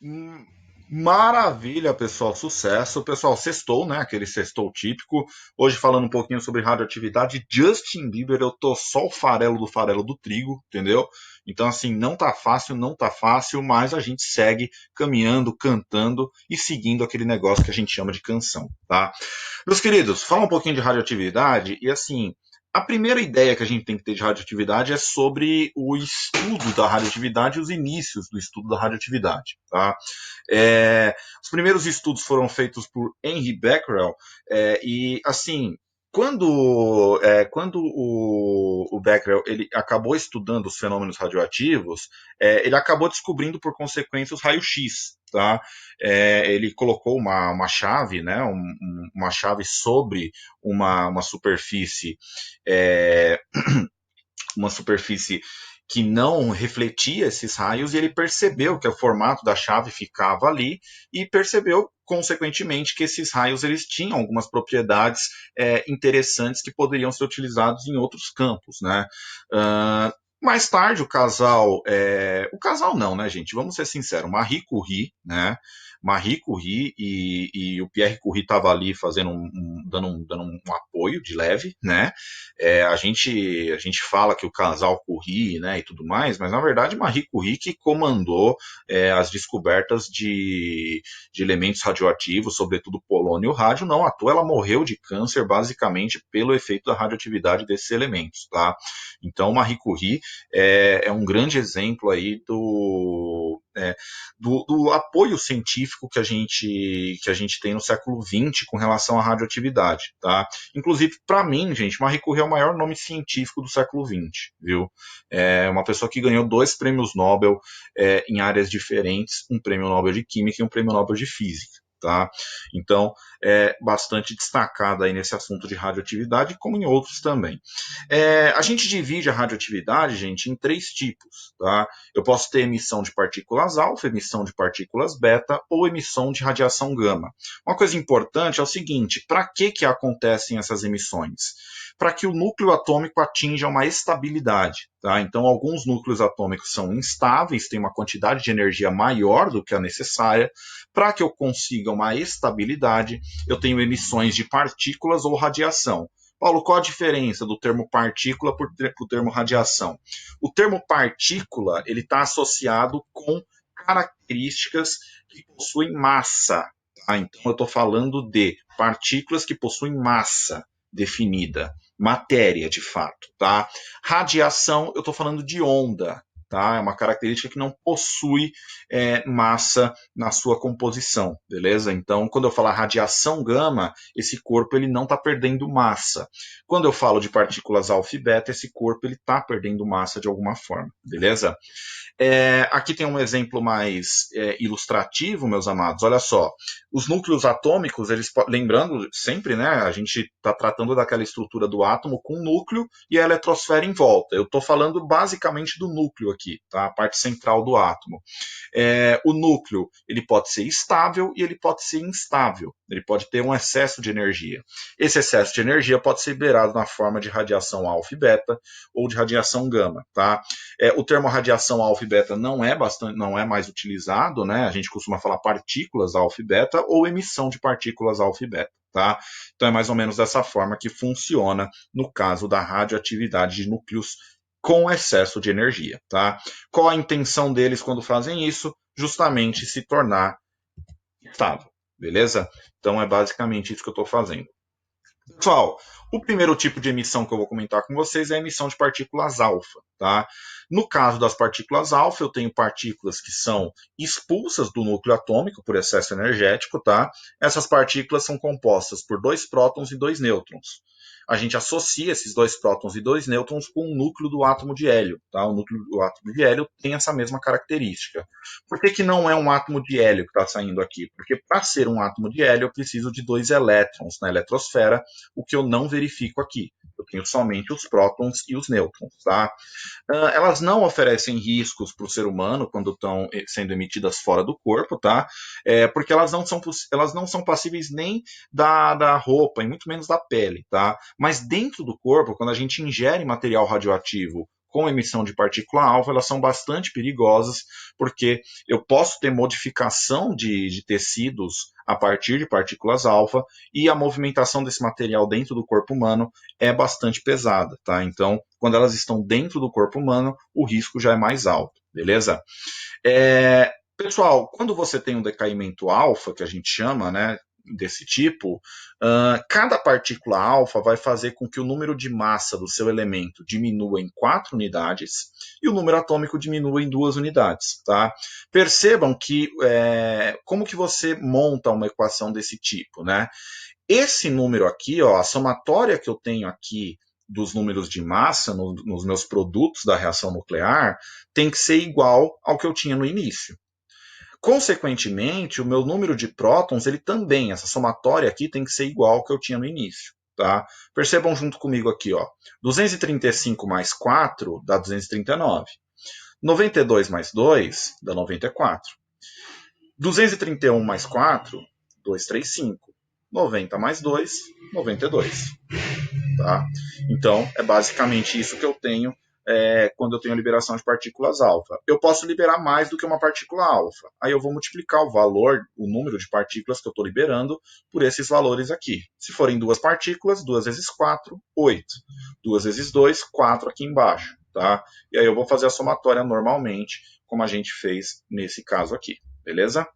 Hum, Maravilha, pessoal, sucesso. Pessoal, sextou, né? Aquele sextou típico. Hoje falando um pouquinho sobre radioatividade. Justin Bieber, eu tô só o farelo do trigo, entendeu? Então, assim, não tá fácil, não tá fácil, mas a gente segue caminhando, cantando e seguindo aquele negócio que a gente chama de canção, tá? Meus queridos, fala um pouquinho de radioatividade e assim, a primeira ideia que a gente tem que ter de radioatividade é sobre o estudo da radioatividade e os inícios do estudo da radioatividade. Tá? Os primeiros estudos foram feitos por Henry Becquerel e assim, quando o Becquerel ele acabou estudando os fenômenos radioativos, ele acabou descobrindo por consequência os raios-x. Tá? Ele colocou uma chave, né, uma chave sobre uma superfície, é, uma superfície que não refletia esses raios e ele percebeu que o formato da chave ficava ali e percebeu consequentemente que esses raios eles tinham algumas propriedades interessantes que poderiam ser utilizados em outros campos, né? Mais tarde o casal não, né, gente? Vamos ser sinceros, Marie Curie, né? Marie Curie e o Pierre Curie estava ali fazendo dando um apoio de leve, né? A gente fala que o casal Curie, né, e tudo mais, mas na verdade Marie Curie que comandou as descobertas de elementos radioativos, sobretudo polônio e o rádio, não à toa ela morreu de câncer basicamente pelo efeito da radioatividade desses elementos, tá? Então Marie Curie é um grande exemplo aí do apoio científico que a gente tem no século XX com relação à radioatividade, tá? Inclusive, para mim, gente, Marie Curie é o maior nome científico do século XX, viu? É uma pessoa que ganhou 2 prêmios Nobel em áreas diferentes, um prêmio Nobel de Química e um prêmio Nobel de Física. Tá? Então, é bastante destacada aí nesse assunto de radioatividade, como em outros também. A gente divide a radioatividade, gente, em 3 tipos. Tá? Eu posso ter emissão de partículas alfa, emissão de partículas beta ou emissão de radiação gama. Uma coisa importante é o seguinte: para que acontecem essas emissões? Para que o núcleo atômico atinja uma estabilidade. Tá? Então, alguns núcleos atômicos são instáveis, têm uma quantidade de energia maior do que a necessária. Para que eu consiga uma estabilidade, eu tenho emissões de partículas ou radiação. Paulo, qual a diferença do termo partícula para o termo radiação? O termo partícula ele está associado com características que possuem massa. Tá? Então, eu estou falando de partículas que possuem massa definida, matéria de fato. Tá? Radiação, eu estou falando de onda. Tá? É uma característica que não possui massa na sua composição, beleza? Então, quando eu falar radiação gama, esse corpo ele não está perdendo massa. Quando eu falo de partículas alfa e beta, esse corpo ele está perdendo massa de alguma forma, beleza? Aqui tem um exemplo mais ilustrativo, meus amados. Olha só, os núcleos atômicos, lembrando sempre, né? A gente está tratando daquela estrutura do átomo com núcleo e a eletrosfera em volta. Eu estou falando basicamente do núcleo aqui, tá? A parte central do átomo. O núcleo ele pode ser estável e ele pode ser instável. Ele pode ter um excesso de energia. Esse excesso de energia pode ser liberado na forma de radiação alfa e beta ou de radiação gama, tá? O termo radiação alfa e beta não é mais utilizado, né? A gente costuma falar partículas alfa e beta ou emissão de partículas alfa e beta. Tá? Então é mais ou menos dessa forma que funciona no caso da radioatividade de núcleos com excesso de energia. Tá? Qual a intenção deles quando fazem isso? Justamente se tornar estável. Beleza? Então é basicamente isso que eu estou fazendo. Pessoal, o primeiro tipo de emissão que eu vou comentar com vocês é a emissão de partículas alfa. Tá? No caso das partículas alfa, eu tenho partículas que são expulsas do núcleo atômico por excesso energético. Tá? Essas partículas são compostas por 2 prótons e 2 nêutrons. A gente associa esses 2 prótons e 2 nêutrons com o núcleo do átomo de hélio. Tá? O núcleo do átomo de hélio tem essa mesma característica. Por que não é um átomo de hélio que está saindo aqui? Porque para ser um átomo de hélio, eu preciso de 2 elétrons na eletrosfera, o que eu não verifico aqui. Eu tenho somente os prótons e os nêutrons. Tá? Elas não oferecem riscos para o ser humano quando estão sendo emitidas fora do corpo, tá? Porque elas não são passíveis nem da roupa e muito menos da pele. Tá? Mas dentro do corpo, quando a gente ingere material radioativo com emissão de partícula alfa, elas são bastante perigosas, porque eu posso ter modificação de tecidos a partir de partículas alfa, e a movimentação desse material dentro do corpo humano é bastante pesada, tá? Então, quando elas estão dentro do corpo humano, o risco já é mais alto, beleza? Pessoal, quando você tem um decaimento alfa, que a gente chama, né, desse tipo, cada partícula alfa vai fazer com que o número de massa do seu elemento diminua em 4 unidades e o número atômico diminua em 2 unidades, tá? Percebam que como que você monta uma equação desse tipo, né? Esse número aqui, ó, a somatória que eu tenho aqui dos números de massa nos meus produtos da reação nuclear tem que ser igual ao que eu tinha no início. Consequentemente, o meu número de prótons, ele também, essa somatória aqui tem que ser igual ao que eu tinha no início, tá? Percebam junto comigo aqui, ó. 235 mais 4 dá 239. 92 mais 2 dá 94. 231 mais 4, 235. 90 mais 2, 92. Tá? Então, é basicamente isso que eu tenho quando eu tenho liberação de partículas alfa. Eu posso liberar mais do que uma partícula alfa. Aí eu vou multiplicar o valor, o número de partículas que eu estou liberando por esses valores aqui. Se forem 2 partículas, 2 vezes 4, 8. 2 vezes 2, 4 aqui embaixo. Tá? E aí eu vou fazer a somatória normalmente, como a gente fez nesse caso aqui. Beleza?